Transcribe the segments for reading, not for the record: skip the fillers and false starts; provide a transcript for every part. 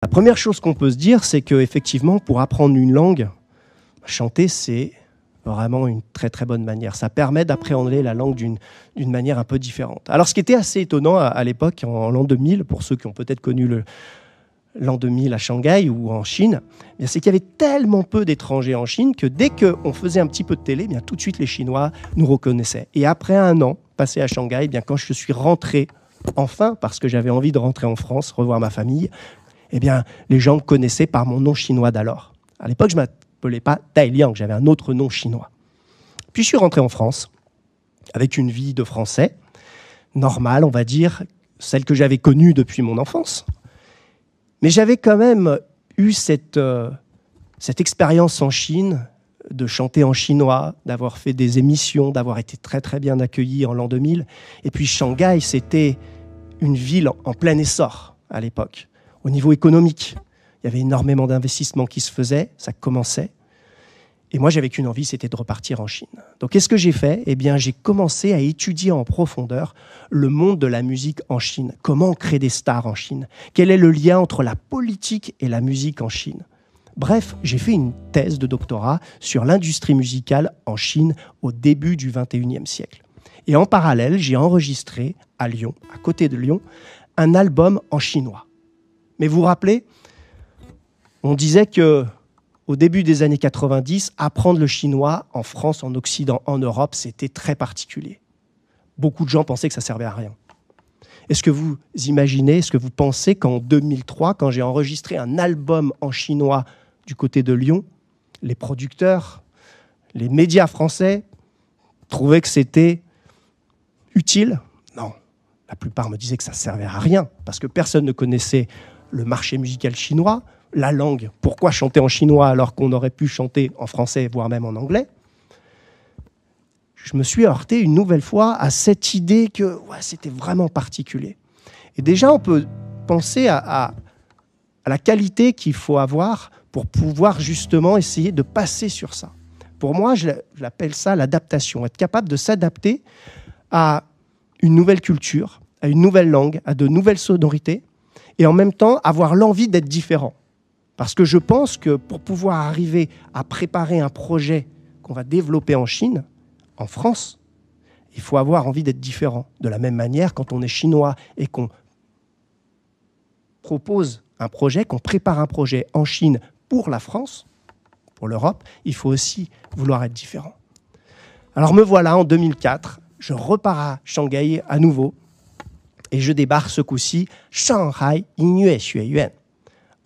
La première chose qu'on peut se dire, c'est qu'effectivement, pour apprendre une langue, chanter, c'est vraiment une très très bonne manière. Ça permet d'appréhender la langue d'une manière un peu différente. Alors, ce qui était assez étonnant à l'époque, en l'an 2000, pour ceux qui ont peut-être connu l'an 2000 à Shanghai ou en Chine, c'est qu'il y avait tellement peu d'étrangers en Chine que dès qu'on faisait un petit peu de télé, tout de suite les Chinois nous reconnaissaient. Et après un an passé à Shanghai, quand je suis rentré, enfin, parce que j'avais envie de rentrer en France, revoir ma famille, les gens me connaissaient par mon nom chinois d'alors. À l'époque, je ne m'appelais pas Tai Liang, j'avais un autre nom chinois. Puis je suis rentré en France avec une vie de Français, normale, on va dire, celle que j'avais connue depuis mon enfance. Mais j'avais quand même eu cette expérience en Chine, de chanter en chinois, d'avoir fait des émissions, d'avoir été très très bien accueilli en l'an 2000. Et puis Shanghai, c'était une ville en plein essor à l'époque. Au niveau économique, il y avait énormément d'investissements qui se faisaient, ça commençait. Et moi, j'avais qu'une envie, c'était de repartir en Chine. Donc, qu'est-ce que j'ai fait ? J'ai commencé à étudier en profondeur le monde de la musique en Chine. Comment on crée des stars en Chine ? Quel est le lien entre la politique et la musique en Chine ? Bref, j'ai fait une thèse de doctorat sur l'industrie musicale en Chine au début du XXIe siècle. Et en parallèle, j'ai enregistré à Lyon, à côté de Lyon, un album en chinois. Mais vous vous rappelez, on disait qu'au début des années 90, apprendre le chinois en France, en Occident, en Europe, c'était très particulier. Beaucoup de gens pensaient que ça ne servait à rien. Est-ce que vous imaginez, est-ce que vous pensez qu'en 2003, quand j'ai enregistré un album en chinois du côté de Lyon, les producteurs, les médias français trouvaient que c'était utile ? Non. La plupart me disaient que ça ne servait à rien, parce que personne ne connaissait le marché musical chinois, la langue. Pourquoi chanter en chinois alors qu'on aurait pu chanter en français, voire même en anglais ? Je me suis heurté une nouvelle fois à cette idée que c'était vraiment particulier. Et déjà, on peut penser à la qualité qu'il faut avoir pour pouvoir justement essayer de passer sur ça. Pour moi, je l'appelle ça l'adaptation, être capable de s'adapter à une nouvelle culture, à une nouvelle langue, à de nouvelles sonorités, et en même temps avoir l'envie d'être différent. Parce que je pense que pour pouvoir arriver à préparer un projet qu'on va développer en Chine, en France, il faut avoir envie d'être différent. De la même manière, quand on est chinois et qu'on propose un projet, qu'on prépare un projet en Chine pour la France, pour l'Europe, il faut aussi vouloir être différent. Alors me voilà en 2004, je repars à Shanghai à nouveau et je débarque ce coup-ci Shanghai Yingyue Xueyuan,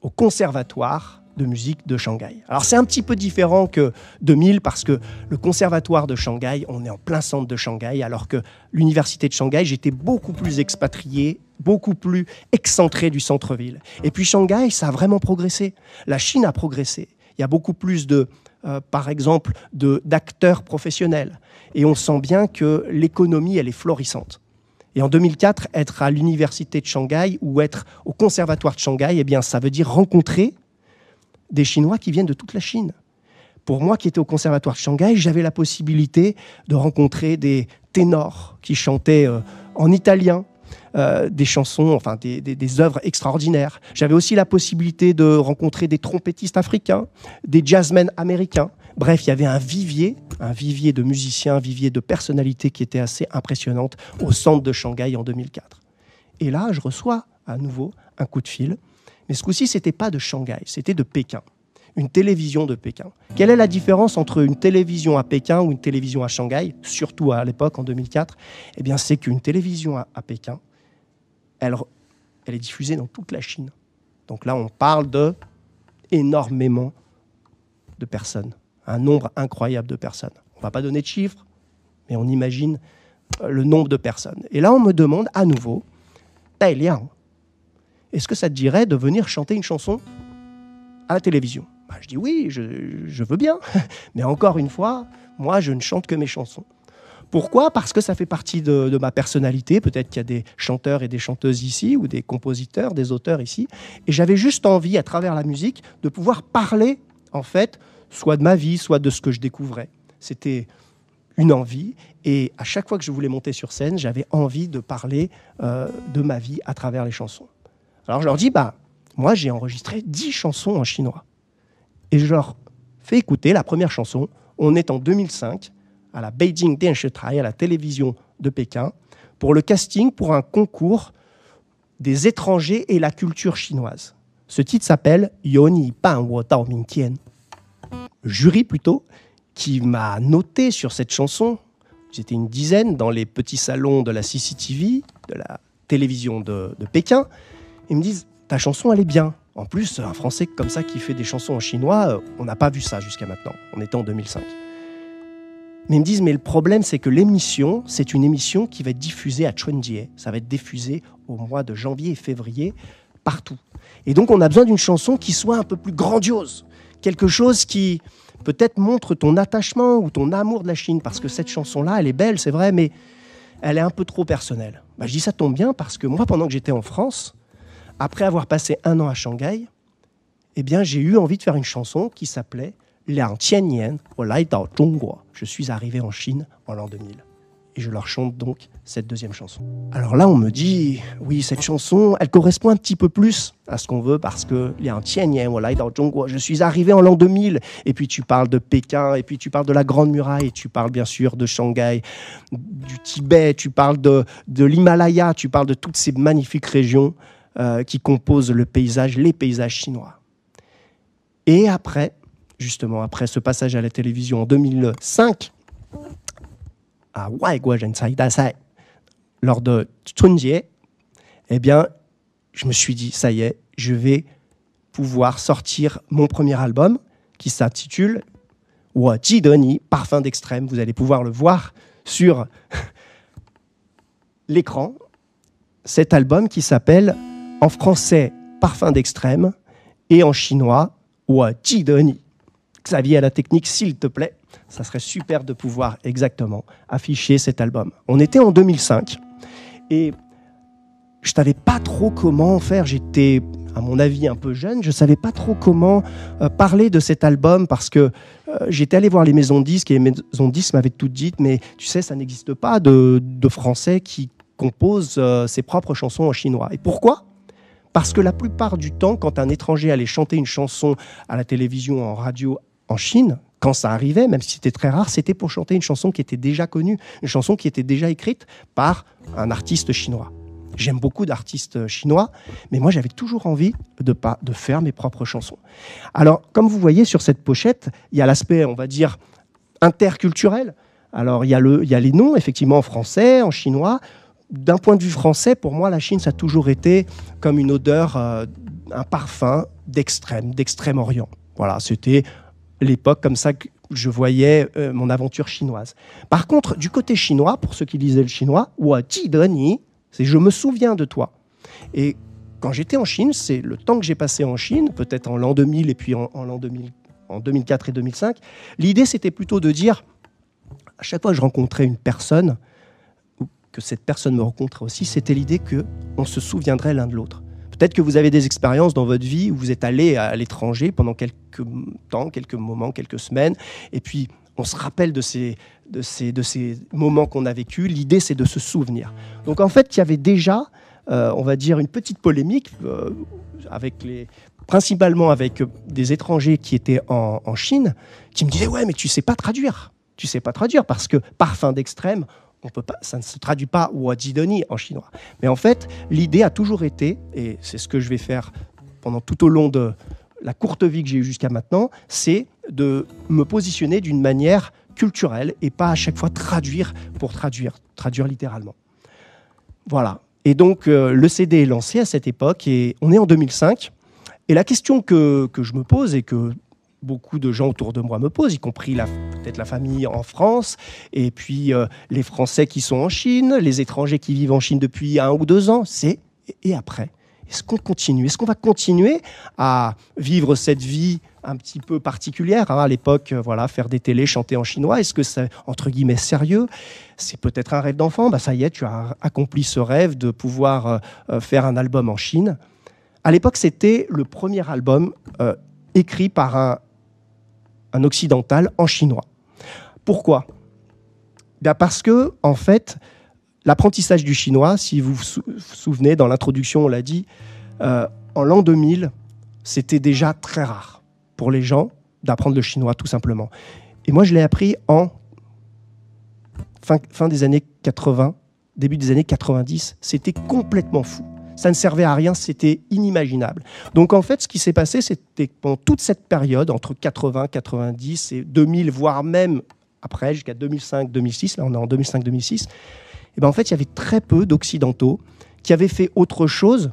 au conservatoire de musique de Shanghai. Alors c'est un petit peu différent que 2000 parce que le conservatoire de Shanghai, on est en plein centre de Shanghai, alors que l'université de Shanghai, j'étais beaucoup plus expatrié, beaucoup plus excentré du centre-ville. Et puis Shanghai, ça a vraiment progressé. La Chine a progressé. Il y a beaucoup plus par exemple, d'acteurs professionnels. Et on sent bien que l'économie, elle est florissante. Et en 2004, être à l'université de Shanghai ou être au conservatoire de Shanghai, ça veut dire rencontrer des Chinois qui viennent de toute la Chine. Pour moi, qui étais au conservatoire de Shanghai, j'avais la possibilité de rencontrer des ténors qui chantaient en italien, des chansons, des œuvres extraordinaires. J'avais aussi la possibilité de rencontrer des trompettistes africains, des jazzmen américains. Bref, il y avait un vivier de musiciens, un vivier de personnalités qui était assez impressionnante au centre de Shanghai en 2004. Et là, je reçois à nouveau un coup de fil. Mais ce coup-ci, ce n'était pas de Shanghai, c'était de Pékin. Une télévision de Pékin. Quelle est la différence entre une télévision à Pékin ou une télévision à Shanghai, surtout à l'époque, en 2004 ? C'est qu'une télévision à Pékin, elle est diffusée dans toute la Chine. Donc là, on parle d'énormément de personnes. Un nombre incroyable de personnes. On ne va pas donner de chiffres, mais on imagine le nombre de personnes. Et là, on me demande à nouveau, Tai Liang, est-ce que ça te dirait de venir chanter une chanson à la télévision ? Je dis oui, je veux bien. Mais encore une fois, moi, je ne chante que mes chansons. Pourquoi ? Parce que ça fait partie de ma personnalité. Peut-être qu'il y a des chanteurs et des chanteuses ici, ou des compositeurs, des auteurs ici. Et j'avais juste envie, à travers la musique, de pouvoir parler, en fait, soit de ma vie, soit de ce que je découvrais. C'était une envie. Et à chaque fois que je voulais monter sur scène, j'avais envie de parler de ma vie à travers les chansons. Alors je leur dis, Moi, j'ai enregistré 10 chansons en chinois. Et je leur fais écouter la première chanson. On est en 2005, à la Beijing Dianshitai, à la télévision de Pékin, pour le casting pour un concours des étrangers et la culture chinoise. Ce titre s'appelle « Yoni Ban Wo Dao Ming Tian ». Le jury, plutôt, qui m'a noté sur cette chanson, j'étais une dizaine dans les petits salons de la CCTV, de la télévision de Pékin, ils me disent « Ta chanson, elle est bien ». En plus, un Français comme ça qui fait des chansons en chinois, on n'a pas vu ça jusqu'à maintenant. On était en 2005. Mais ils me disent, mais le problème, c'est que l'émission, c'est une émission qui va être diffusée à Chunjie. Ça va être diffusé au mois de janvier et février, partout. Et donc, on a besoin d'une chanson qui soit un peu plus grandiose. Quelque chose qui, peut-être, montre ton attachement ou ton amour de la Chine. Parce que cette chanson-là, elle est belle, c'est vrai, mais elle est un peu trop personnelle. Je dis, ça tombe bien, parce que moi, pendant que j'étais en France, après avoir passé 1 an à Shanghai, eh bien, j'ai eu envie de faire une chanson qui s'appelait « Liang Qian wo lai dao Zhongguo ». Je suis arrivé en Chine en l'an 2000. Et je leur chante donc cette deuxième chanson. Alors là, on me dit, oui, cette chanson, elle correspond un petit peu plus à ce qu'on veut parce que Liang Qian wo lai dao Zhongguo, je suis arrivé en l'an 2000. Et puis tu parles de Pékin, et puis tu parles de la Grande Muraille, et tu parles bien sûr de Shanghai, du Tibet, tu parles de l'Himalaya, tu parles de toutes ces magnifiques régions qui composent les paysages chinois. Et après, justement, après ce passage à la télévision en 2005, à Waiguozhencai Dasai, lors de Chunjie, eh bien, je me suis dit, ça y est, je vais pouvoir sortir mon premier album qui s'intitule Wo Ji De Ni, Parfum d'extrême. Vous allez pouvoir le voir sur l'écran. Cet album qui s'appelle en français Parfum d'extrême et en chinois Wo Ji De Ni. Xavier à la technique, s'il te plaît, ça serait super de pouvoir exactement afficher cet album. On était en 2005 et je ne savais pas trop comment faire. J'étais, à mon avis, un peu jeune. Je ne savais pas trop comment parler de cet album parce que j'étais allé voir les maisons de disques et les maisons de disques m'avaient tout dit, mais tu sais, ça n'existe pas de Français qui composent ses propres chansons en chinois. Et pourquoi ? Parce que la plupart du temps, quand un étranger allait chanter une chanson à la télévision, en radio, en Chine, quand ça arrivait, même si c'était très rare, c'était pour chanter une chanson qui était déjà connue, une chanson qui était déjà écrite par un artiste chinois. J'aime beaucoup d'artistes chinois, mais moi j'avais toujours envie de faire mes propres chansons. Alors, comme vous voyez sur cette pochette, il y a l'aspect, on va dire, interculturel. Alors, il y a les noms, effectivement, en français, en chinois. D'un point de vue français, pour moi, la Chine, ça a toujours été comme une odeur, un parfum d'Extrême-Orient. Voilà, c'était l'époque comme ça que je voyais mon aventure chinoise. Par contre, du côté chinois, pour ceux qui lisaient le chinois, Wo Ji De Ni, c'est « je me souviens de toi ». Et quand j'étais en Chine, c'est le temps que j'ai passé en Chine, peut-être en l'an 2000 et puis en l'an 2000, en 2004 et 2005, l'idée c'était plutôt de dire, à chaque fois que je rencontrais une personne, ou que cette personne me rencontrait aussi, c'était l'idée qu'on se souviendrait l'un de l'autre. Peut-être que vous avez des expériences dans votre vie où vous êtes allé à l'étranger pendant quelques temps, quelques moments, quelques semaines, et puis on se rappelle de ces moments qu'on a vécus. L'idée, c'est de se souvenir. Donc en fait, il y avait déjà, on va dire, une petite polémique, principalement avec des étrangers qui étaient en Chine, qui me disaient « Ouais, mais tu sais pas traduire. Tu sais pas traduire parce que parfum d'extrême, on peut pas, ça ne se traduit pas Wo Ji De Ni en chinois. » Mais en fait, l'idée a toujours été, et c'est ce que je vais faire pendant tout au long de la courte vie que j'ai eue jusqu'à maintenant, c'est de me positionner d'une manière culturelle et pas à chaque fois traduire pour traduire littéralement. Voilà. Et donc, le CD est lancé à cette époque et on est en 2005. Et la question que je me pose et que beaucoup de gens autour de moi me posent, y compris peut-être la famille en France, et puis les Français qui sont en Chine, les étrangers qui vivent en Chine depuis 1 ou 2 ans, c'est et après ? Est-ce qu'on continue ? Est-ce qu'on va continuer à vivre cette vie un petit peu particulière à l'époque, voilà, faire des télés, chanter en chinois, est-ce que c'est, entre guillemets, sérieux ? C'est peut-être un rêve d'enfant. Ça y est, tu as accompli ce rêve de pouvoir faire un album en Chine. À l'époque, c'était le premier album écrit par un occidental en chinois. Pourquoi ? Parce que, en fait, l'apprentissage du chinois, si vous vous souvenez, dans l'introduction, on l'a dit, en l'an 2000, c'était déjà très rare pour les gens d'apprendre le chinois, tout simplement. Et moi, je l'ai appris en fin des années 80, début des années 90. C'était complètement fou. Ça ne servait à rien, c'était inimaginable. Donc en fait, ce qui s'est passé, c'était pendant toute cette période, entre 80, 90 et 2000, voire même après, jusqu'à 2005, 2006, là on est en 2005, 2006, et ben en fait, il y avait très peu d'Occidentaux qui avaient fait autre chose,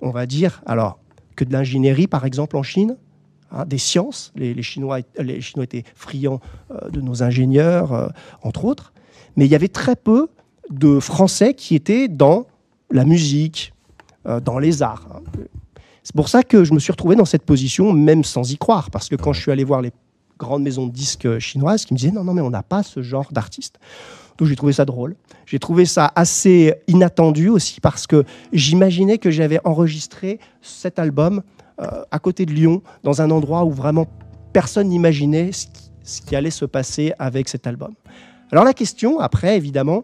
on va dire, alors, que de l'ingénierie, par exemple, en Chine, hein, des sciences. Les Chinois étaient friands de nos ingénieurs, entre autres. Mais il y avait très peu de Français qui étaient dans la musique, dans les arts. Hein. C'est pour ça que je me suis retrouvé dans cette position, même sans y croire. Parce que quand je suis allé voir les grandes maisons de disques chinoises, qui me disaient « Non, mais on n'a pas ce genre d'artiste ». Donc j'ai trouvé ça drôle. J'ai trouvé ça assez inattendu aussi parce que j'imaginais que j'avais enregistré cet album à côté de Lyon, dans un endroit où vraiment personne n'imaginait ce qui allait se passer avec cet album. Alors la question, après, évidemment,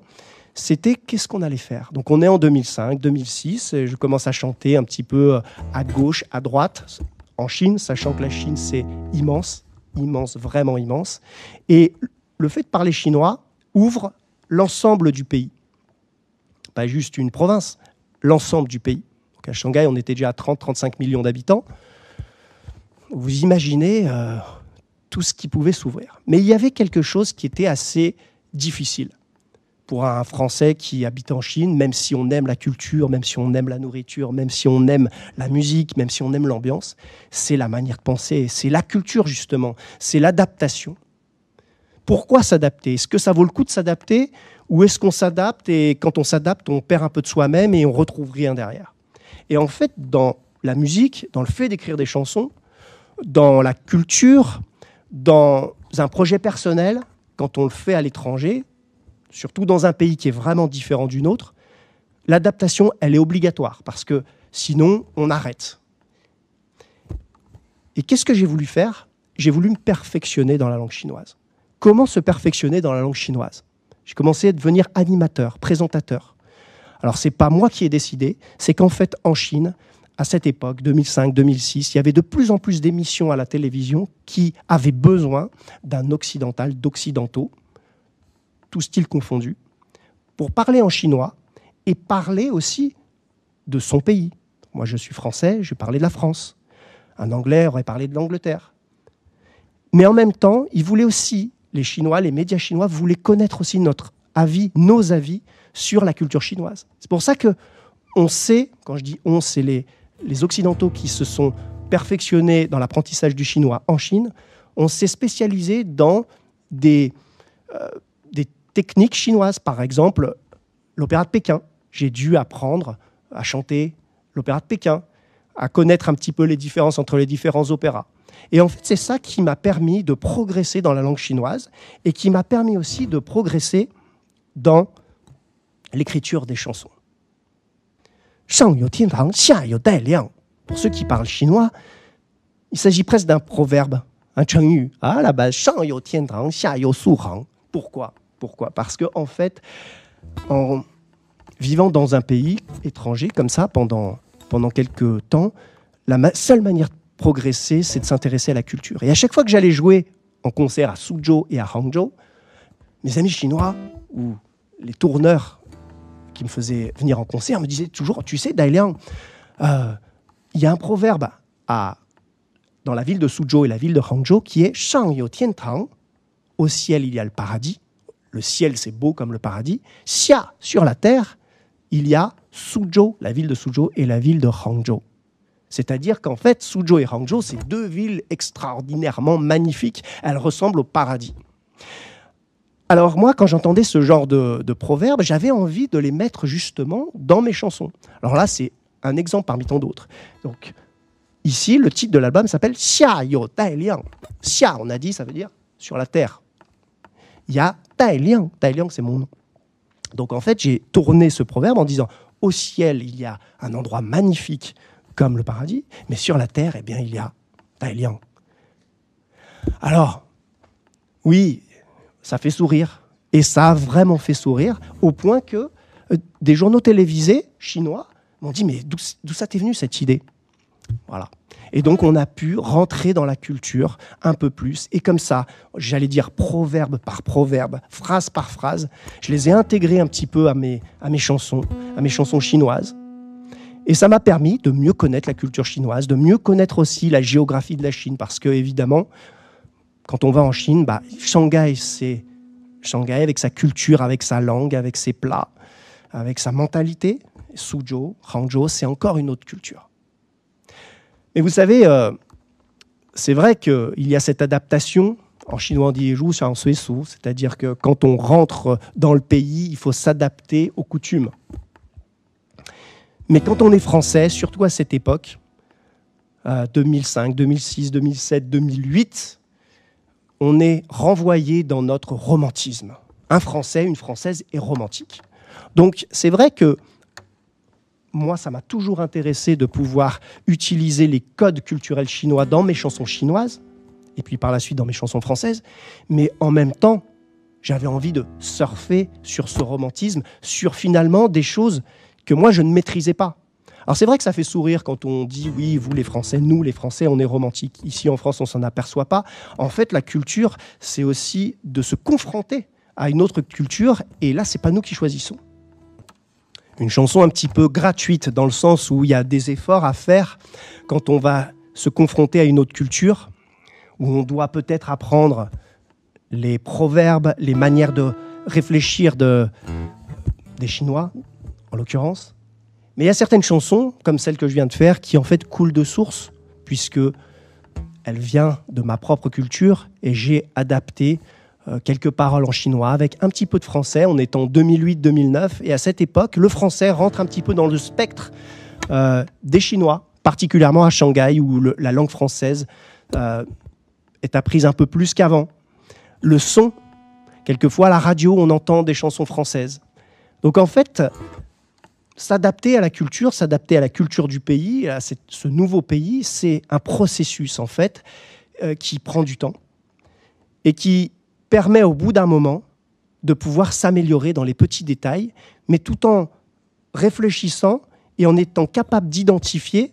c'était qu'est-ce qu'on allait faire. Donc on est en 2005, 2006, et je commence à chanter un petit peu à gauche, à droite, en Chine, sachant que la Chine, c'est immense, immense, vraiment immense. Et le fait de parler chinois ouvre l'ensemble du pays. Pas juste une province, l'ensemble du pays. Donc à Shanghai, on était déjà à 30-35 millions d'habitants. Vous imaginez tout ce qui pouvait s'ouvrir. Mais il y avait quelque chose qui était assez difficile pour un Français qui habite en Chine, même si on aime la culture, même si on aime la nourriture, même si on aime la musique, même si on aime l'ambiance, c'est la manière de penser, c'est la culture justement, c'est l'adaptation. Pourquoi s'adapter? Est-ce que ça vaut le coup de s'adapter ou est-ce qu'on s'adapte et quand on s'adapte, on perd un peu de soi-même et on retrouve rien derrière? Et en fait, dans la musique, dans le fait d'écrire des chansons, dans la culture, dans un projet personnel, quand on le fait à l'étranger, surtout dans un pays qui est vraiment différent du nôtre, l'adaptation, elle est obligatoire parce que sinon, on arrête. Et qu'est-ce que j'ai voulu faire? J'ai voulu me perfectionner dans la langue chinoise. Comment se perfectionner dans la langue chinoise? J'ai commencé à devenir animateur, présentateur. Alors, ce n'est pas moi qui ai décidé, c'est qu'en fait, en Chine, à cette époque, 2005-2006, il y avait de plus en plus d'émissions à la télévision qui avaient besoin d'un occidental, d'occidentaux, tout style confondu, pour parler en chinois et parler aussi de son pays. Moi, je suis français, je parlais de la France. Un Anglais aurait parlé de l'Angleterre. Mais en même temps, ils voulaient aussi, les Chinois, les médias chinois voulaient connaître aussi notre avis, nos avis sur la culture chinoise. C'est pour ça que on sait, quand je dis on, c'est les Occidentaux qui se sont perfectionnés dans l'apprentissage du chinois en Chine, on s'est spécialisé dans des techniques chinoises. Par exemple, l'opéra de Pékin. J'ai dû apprendre à chanter l'opéra de Pékin, à connaître un petit peu les différences entre les différents opéras. Et en fait, c'est ça qui m'a permis de progresser dans la langue chinoise et qui m'a permis aussi de progresser dans l'écriture des chansons. Shang you tiantang, xia you dai liang. Pour ceux qui parlent chinois, il s'agit presque d'un proverbe, un chengyu. À la base, Shang you tiantang, xia you su hang. Pourquoi? Parce que en fait, en vivant dans un pays étranger comme ça pendant quelques temps, la seule manière de progresser, c'est de s'intéresser à la culture. Et à chaque fois que j'allais jouer en concert à Suzhou et à Hangzhou, mes amis chinois ou les tourneurs qui me faisaient venir en concert me disaient toujours, tu sais, Dai Liang, il y a un proverbe dans la ville de Suzhou et la ville de Hangzhou qui est Shang you tiantang, au ciel il y a le paradis, le ciel c'est beau comme le paradis, Xia, sur la terre, il y a Suzhou, la ville de Suzhou et la ville de Hangzhou. C'est-à-dire qu'en fait, Suzhou et Hangzhou, c'est deux villes extraordinairement magnifiques. Elles ressemblent au paradis. Alors moi, quand j'entendais ce genre de proverbes, j'avais envie de les mettre justement dans mes chansons. Alors là, c'est un exemple parmi tant d'autres. Donc ici, le titre de l'album s'appelle Xia You Dai Liang. Xia, on a dit, ça veut dire sur la terre. Il y a Dai Liang. Dai Liang, c'est mon nom. Donc en fait, j'ai tourné ce proverbe en disant au ciel, il y a un endroit magnifique comme le paradis, mais sur la terre, eh bien, il y a Dai Liang. Alors, oui, ça fait sourire. Et ça a vraiment fait sourire, au point que des journaux télévisés chinois m'ont dit, mais d'où ça t'est venu cette idée? Voilà. Et donc, on a pu rentrer dans la culture un peu plus. Et comme ça, j'allais dire proverbe par proverbe, phrase par phrase, je les ai intégrés un petit peu à mes chansons chinoises. Et ça m'a permis de mieux connaître la culture chinoise, de mieux connaître aussi la géographie de la Chine. Parce que, évidemment, quand on va en Chine, Shanghai, c'est Shanghai avec sa culture, avec sa langue, avec ses plats, avec sa mentalité. Suzhou, Hangzhou, c'est encore une autre culture. Mais vous savez, c'est vrai qu'il y a cette adaptation, en chinois on dit « c'est un suisu », c'est-à-dire que quand on rentre dans le pays, il faut s'adapter aux coutumes. Mais quand on est français, surtout à cette époque, 2005, 2006, 2007, 2008, on est renvoyé dans notre romantisme. Un Français, une Française est romantique. Donc c'est vrai que moi, ça m'a toujours intéressé de pouvoir utiliser les codes culturels chinois dans mes chansons chinoises, et puis par la suite dans mes chansons françaises, mais en même temps, j'avais envie de surfer sur ce romantisme, sur finalement des choses que moi, je ne maîtrisais pas. Alors c'est vrai que ça fait sourire quand on dit « oui, vous les Français, nous les Français, on est romantiques ». Ici en France, on ne s'en aperçoit pas. En fait, la culture, c'est aussi de se confronter à une autre culture, et là, ce n'est pas nous qui choisissons. Une chanson un petit peu gratuite, dans le sens où il y a des efforts à faire quand on va se confronter à une autre culture, où on doit peut-être apprendre les proverbes, les manières de réfléchir des Chinois, en l'occurrence. Mais il y a certaines chansons, comme celle que je viens de faire, qui en fait coulent de source, puisque elle vient de ma propre culture, et j'ai adapté quelques paroles en chinois avec un petit peu de français. On est en 2008-2009 et à cette époque, le français rentre un petit peu dans le spectre des Chinois, particulièrement à Shanghai où la langue française est apprise un peu plus qu'avant. Le son, quelquefois à la radio, on entend des chansons françaises. Donc en fait, s'adapter à la culture du pays, à ce nouveau pays, c'est un processus en fait qui prend du temps et qui permet au bout d'un moment de pouvoir s'améliorer dans les petits détails, mais tout en réfléchissant et en étant capable d'identifier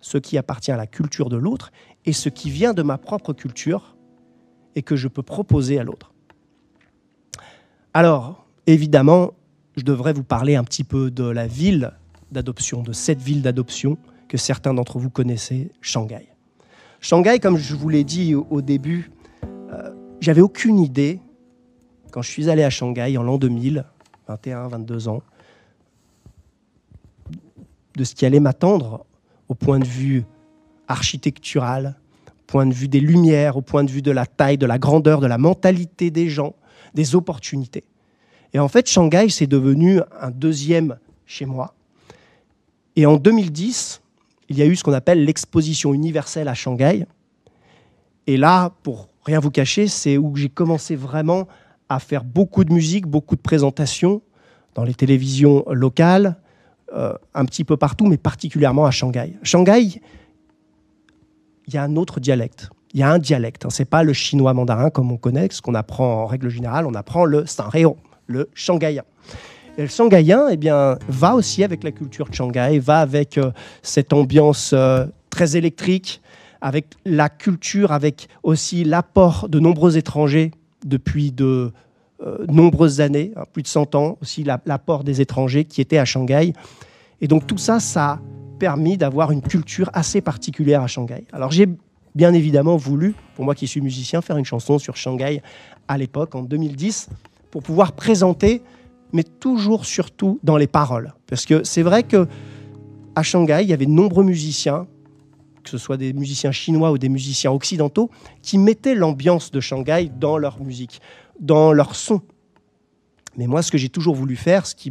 ce qui appartient à la culture de l'autre et ce qui vient de ma propre culture et que je peux proposer à l'autre. Alors, évidemment, je devrais vous parler un petit peu de la ville d'adoption, de cette ville d'adoption que certains d'entre vous connaissez, Shanghai. Shanghai, comme je vous l'ai dit au début, j'avais aucune idée, quand je suis allé à Shanghai en l'an 2000, 21, 22 ans, de ce qui allait m'attendre au point de vue architectural, au point de vue des lumières, au point de vue de la taille, de la grandeur, de la mentalité des gens, des opportunités. Et en fait, Shanghai, c'est devenu un deuxième chez moi. Et en 2010, il y a eu ce qu'on appelle l'exposition universelle à Shanghai. Et là, pour rien vous cacher, c'est où j'ai commencé vraiment à faire beaucoup de musique, beaucoup de présentations dans les télévisions locales, un petit peu partout, mais particulièrement à Shanghai. Shanghai, il y a un autre dialecte. Il y a un dialecte. Ce n'est pas le chinois mandarin comme on connaît, ce qu'on apprend en règle générale. On apprend le sanréo, le shanghaïen. Et le shanghaïen, eh bien, va aussi avec la culture de Shanghai, va avec cette ambiance très électrique, avec la culture, avec aussi l'apport de nombreux étrangers depuis de nombreuses années, plus de 100 ans, aussi l'apport des étrangers qui étaient à Shanghai. Et donc tout ça, ça a permis d'avoir une culture assez particulière à Shanghai. Alors j'ai bien évidemment voulu, pour moi qui suis musicien, faire une chanson sur Shanghai à l'époque, en 2010, pour pouvoir présenter, mais toujours surtout dans les paroles. Parce que c'est vrai qu'à Shanghai, il y avait de nombreux musiciens, que ce soit des musiciens chinois ou des musiciens occidentaux, qui mettaient l'ambiance de Shanghai dans leur musique, dans leur son. Mais moi, ce que j'ai toujours voulu faire, ce qui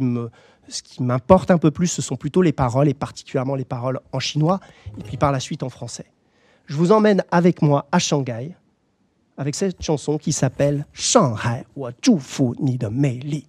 m'importe un peu plus, ce sont plutôt les paroles, et particulièrement les paroles en chinois, et puis par la suite en français. Je vous emmène avec moi à Shanghai, avec cette chanson qui s'appelle « Shanghai, wo zhufu ni de mei li ».